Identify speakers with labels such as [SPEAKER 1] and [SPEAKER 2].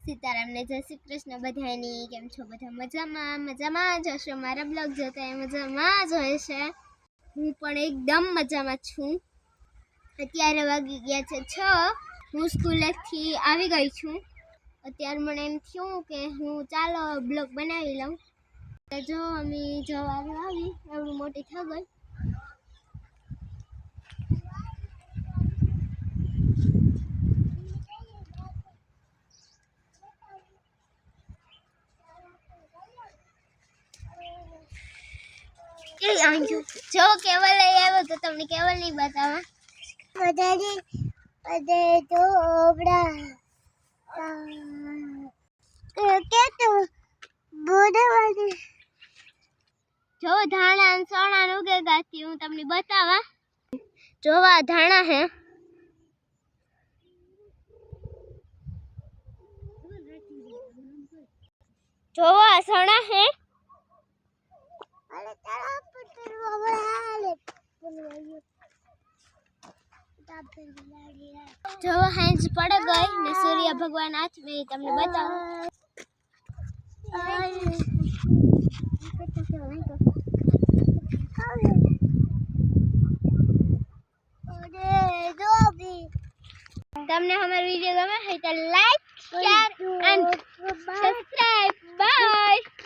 [SPEAKER 1] સીતારામ ને જય શ્રી કૃષ્ણ બધાની કેમ છો બધા મજામાં જ હશો મારા બ્લોગ જોતા મજામાં જ હોય છે હું પણ એકદમ મજામાં છું અત્યારે વાગી ગયા છે 6 હું સ્કૂલેથી આવી ગઈ છું અત્યારે મને એમ થયું કે હું ચાલો બ્લોગ બનાવી લઉં જો અમે જવા આવી એવડી મોટી થઈ ગઈ જો કેવલ લઈ આવ્યો તો તમને કેવલ નહીં બતાવા બધે તો ઓબડા કે તો બોડવાડી જો ધાણા અને સોણા ઉગે ગાતી હું તમને બતાવા જોવા ધાણા હે જોવા સોણા હે जो हैंज पड़ गए ने सूर्य भगवान आज में તમને બતાવું તમને हमारा वीडियो गमे है तो like share and subscribe bye.